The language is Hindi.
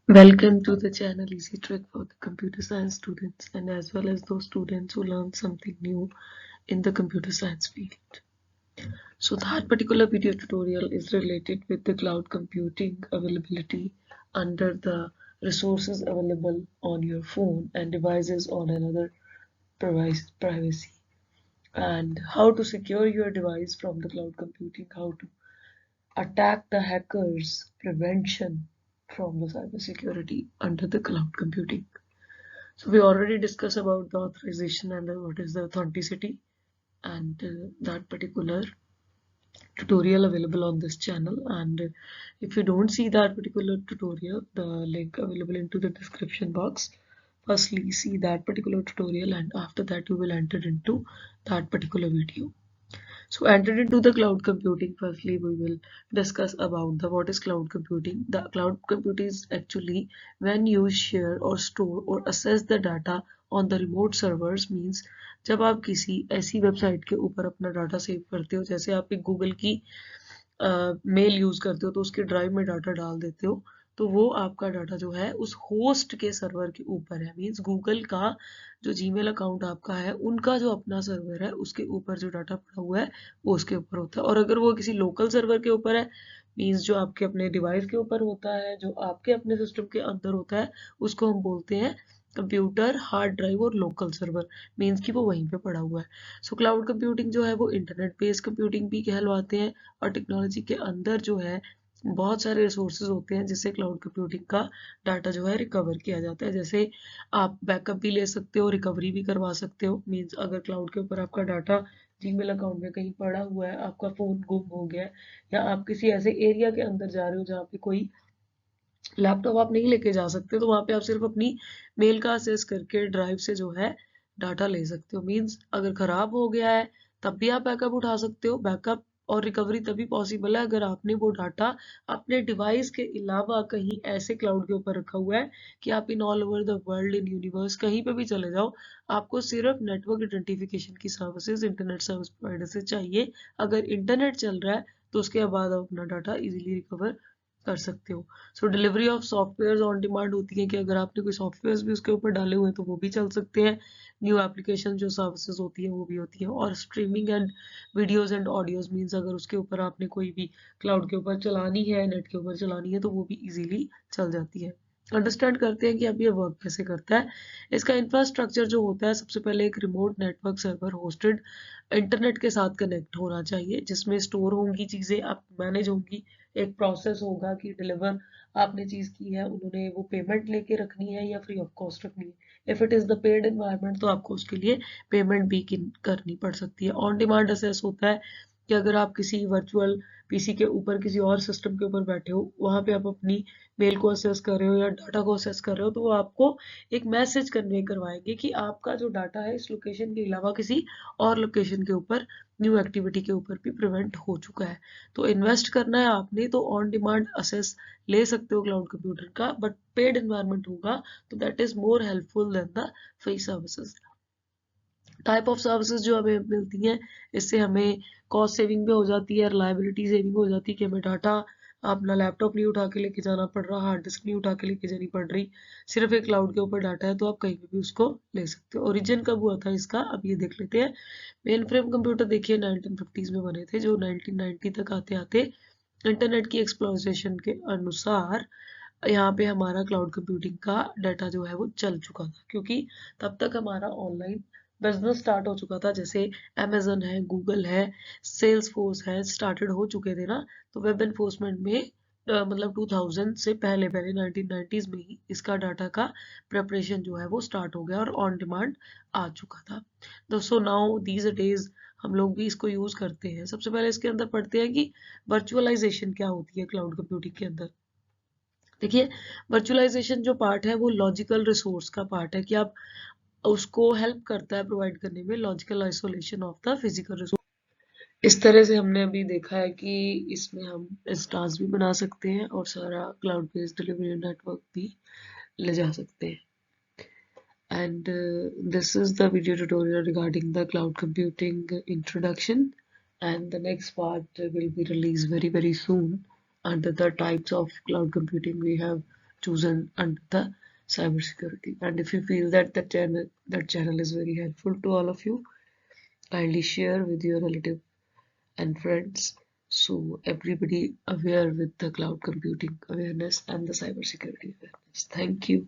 Welcome to the channel Easy Trick for the computer science students and as well as those students who learn something new in the computer science field. So that particular video tutorial is related with the cloud computing availability under the resources available on your phone and devices on another privacy, and how to secure your device from the cloud computing, how to attack the hackers, prevention from the cybersecurity under the cloud computing. So we already discussed about the authorization and what is the authenticity, and that particular tutorial available on this channel. And if you don't see that particular tutorial, the link available into the description box. Firstly, see that particular tutorial, and after that you will enter into that particular video. So entered into the cloud computing, firstly we will discuss about the what is cloud computing. The cloud computing is actually when you share or store or access the data on the remote servers, means जब आप किसी ऐसी वेबसाइट के ऊपर अपना डाटा सेव करते हो, जैसे आप एक गूगल की मेल यूज करते हो तो उसके ड्राइव में डाटा डाल देते हो, तो वो आपका डाटा जो है उस होस्ट के सर्वर के ऊपर है। मीन्स गूगल का जो जीमेल अकाउंट आपका है, उनका जो अपना सर्वर है उसके ऊपर जो डाटा पड़ा हुआ है वो उसके ऊपर होता है। और अगर वो किसी लोकल सर्वर के ऊपर है, मीन्स जो आपके अपने डिवाइस के ऊपर होता है, जो आपके अपने सिस्टम के अंदर होता है, उसको हम बोलते हैं कंप्यूटर हार्ड ड्राइव और लोकल सर्वर, मीन्स कि वो वहीं पे पड़ा हुआ है। सो क्लाउड कंप्यूटिंग जो है वो इंटरनेट बेस्ड कंप्यूटिंग भी कहलवाते हैं, और टेक्नोलॉजी के अंदर जो है बहुत सारे रिसोर्सेज होते हैं जिससे क्लाउड कंप्यूटिंग का डाटा जो है रिकवर किया जाता है। जैसे आप बैकअप भी ले सकते हो, रिकवरी भी करवा सकते हो। मीन्स अगर क्लाउड के ऊपर आपका डाटा जीमेल अकाउंट में कहीं पड़ा हुआ है, आपका फ़ोन गुम हो गया है, या आप किसी ऐसे एरिया के अंदर जा रहे हो जहाँ पे कोई लैपटॉप आप नहीं लेके जा सकते, तो वहाँ पे आप सिर्फ अपनी मेल का एक्सेस करके ड्राइव से जो है डाटा ले सकते हो। मीन्स अगर ख़राब हो गया है तब भी आप बैकअप उठा सकते हो। बैकअप और रिकवरी तभी पॉसिबल है अगर आपने वो डाटा अपने डिवाइस के अलावा कहीं ऐसे क्लाउड के ऊपर रखा हुआ है कि आप in all over the world, in universe, कहीं पे भी चले जाओ, आपको सिर्फ नेटवर्क आइडेंटिफिकेशन की सर्विसेज इंटरनेट सर्विस प्रोवाइडर से चाहिए। अगर इंटरनेट चल रहा है तो उसके बाद आप अपना डाटा इजीली रिकवर कर सकते हो। So delivery of software on demand होती है कि अगर आपने कोई सॉफ्टवेयर भी उसके ऊपर डाले हुए हैं तो वो भी चल सकते हैं। न्यू एप्लीकेशन जो सर्विसेज होती है वो भी होती है। और streaming and videos and audios, means अगर उसके ऊपर आपने कोई भी क्लाउड के ऊपर चलानी है, नेट के ऊपर चलानी है, तो वो भी इजीली चल जाती है। अंडरस्टैंड करते हैं कि अब ये वर्क कैसे करता है। इसका इंफ्रास्ट्रक्चर जो होता है, सबसे पहले एक remote network server hosted internet के साथ कनेक्ट होना चाहिए, जिसमें स्टोर होंगी चीज़ें, आप मैनेज होंगी। एक प्रोसेस होगा कि डिलीवर आपने चीज़ की है, उन्होंने वो पेमेंट लेके रखनी है या फ्री ऑफ कॉस्ट रखनी है। If it is the paid environment तो आपको उसके लिए पेमेंट भी करनी पड़ सकती है। ऑन डिमांड असेस होता है कि अगर आप किसी वर्चुअल पीसी के ऊपर किसी और सिस्टम के ऊपर बैठे हो, वहाँ पे आप अपनी मेल को असेस कर रहे हो या डाटा को असेस कर रहे हो, तो वो आपको एक मैसेज कन्वे करवाएंगे कि आपका जो डाटा है इस लोकेशन के अलावा किसी और लोकेशन के ऊपर, न्यू एक्टिविटी के ऊपर भी प्रिवेंट हो चुका है। तो इन्वेस्ट करना है आपने तो ऑन डिमांड असेस ले सकते हो क्लाउड कंप्यूटर का, बट पेड एनवायरनमेंट होगा तो that is more helpful than the free services. Type of services जो हमें मिलती हैं, इससे हमें कॉस्ट सेविंग भी हो जाती है, रिलायबिलिटी सेविंग हो जाती है कि हमें डाटा अपना लैपटॉप नहीं उठा के लेके जाना पड़ रहा, हार्ड डिस्क नहीं उठा के लेके जानी पड़ रही। सिर्फ एक क्लाउड के ऊपर डाटा है तो आप कहीं पे भी उसको ले सकते हो। ओरिजिन कब हुआ था इसका, अब ये देख लेते हैं। मेन फ्रेम कंप्यूटर देखिए 1950s में बने थे, जो 1990 तक आते आते इंटरनेट की एक्सप्लोरेशन के अनुसार यहाँ पे हमारा क्लाउड कंप्यूटिंग का डाटा जो है वो चल चुका था, क्योंकि तब तक हमारा ऑनलाइन बिजनेस स्टार्ट हो चुका था। जैसे अमेजन है, गूगल है, सेल्स फोर्स है, स्टार्टेड हो चुके थे ना। तो वेब एनफोर्समेंट में मतलब 2000 से पहले पहले 1990s में ही इसका डाटा का प्रेपरेशन जो है वो स्टार्ट हो गया और ऑन डिमांड आ चुका था। दोस्तों नाउ दीज डेज हम लोग भी इसको यूज करते हैं। सबसे पहले इसके अंदर पढ़ते हैं कि वर्चुअलाइजेशन क्या होती है क्लाउड कंप्यूटिंग के अंदर। देखिए, वर्चुअलाइजेशन जो पार्ट है वो लॉजिकल रिसोर्स का पार्ट है कि आप उसको हेल्प करता है प्रोवाइड करने में logical isolation of the physical resource. इस तरह से हमने अभी देखा है कि इसमें हम इंस्टांस भी बना सकते हैं और सारा क्लाउड बेस्ड डिलीवरी नेटवर्क भी ले जा सकते हैं। And this is the video tutorial regarding the cloud computing introduction, and the next part will be released very soon. Under the types of cloud computing we have chosen under the cybersecurity. And if you feel that that channel is very helpful to all of you, kindly share with your relative and friends so everybody aware with the cloud computing awareness and the cybersecurity awareness. Thank you.